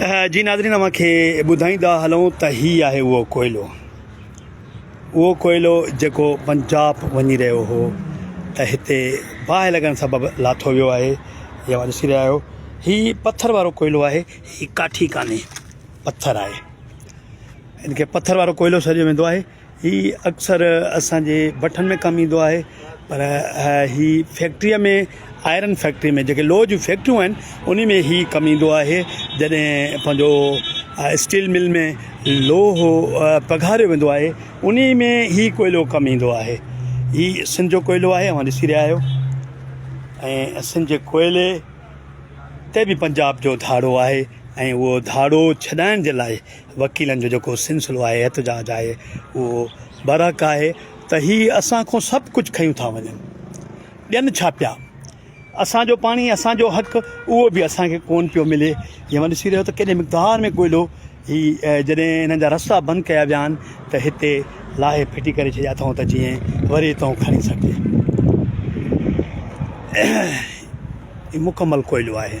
जी नाज़रीन अव्हांखे ॿुधाईंदा हलूं त हीउ आहे उहो कोयलो जेको पंजाब वञी रहियो हो त हिते बाहि लॻण सबबु लाथो वियो आहे। इहा ॾिसी रहिया आहियो, हीउ पथर वारो कोयलो आहे, हीउ काठी कान्हे, पथर आहे। हिनखे पथर वारो कोयलो सॾियो वेंदो आहे। हीउ अक्सर असांजे भठनि में कमु ईंदो आहे, पर हीउ फैक्ट्रीअ में, आयरन फैक्ट्री में, जेके लोह जूं फैक्ट्रियूं आहिनि उन में हीउ कमु ईंदो आहे। जॾहिं पंहिंजो स्टील मिल में लोह पघारियो वेंदो आहे, उन में हीउ कोयलो कमु ईंदो आहे। हीउ सिंध जो कोयलो आहे, अव्हां ॾिसी रहिया आहियो। ऐं सिंध जे कोयले ते बि पंजाब जो धाड़ो आहे, ऐं उहो धाड़ो छॾाइण जे लाइ वकीलनि जो जेको सिलसिलो आहे, एहतजाज आहे, उहो बरहक आहे त हीउ असां खां सभु कुझु खयूं था वञनि, ॾियनि छा पिया। असांजो पाणी, असांजो हक़, उहो बि असांखे कोन पियो मिले। हीअं ॾिसी रहियो त केॾे मिक़दार में कोयलो हीउ जॾहिं हिननि जा रस्ता बंदि कया विया आहिनि त हिते लाहे फिटी करे छॾिया अथऊं त जीअं वरी हितां खणी सघे। मुकमल कोयलो आहे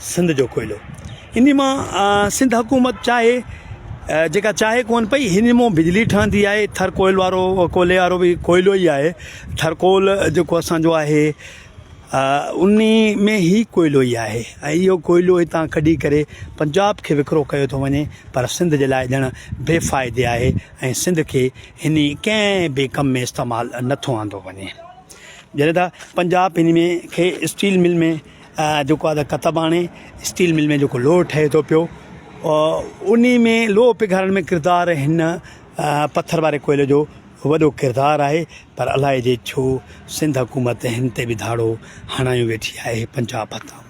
सिंध जो कोयलो। इन मां सिंध हुकूमत चाहे जेका चाहे कोन पई, हिन मां बिजली ठहंदी आहे। थरकोल वारो, कोयले वारो बि कोयलो ई आहे। थरकोल जेको असांजो आहे उन में ई कोयलो ई आहे, ऐं इहो कोयलो हितां कढी करे पंजाब खे विकिरो कयो थो वञे, पर सिंध जे लाइ ॼण बेफ़ाइदे आहे, ऐं सिंध खे हिन कंहिं बि कम में इस्तेमालु नथो आंदो वञे। जॾहिं त पंजाब हिन में खे स्टील मिल में जेको आहे त कतब आणे, स्टील मिल में जेको लोह ठहे थो पियो, उन में लोह पिघारण में किरदारु हिन पथर वारे कोयले जो वॾो किरदारु आहे। पर अलाए जे छो सिंध हुकूमत हिन ते बि धाड़ो हणायूं वेठी आहे पंजाब हथां।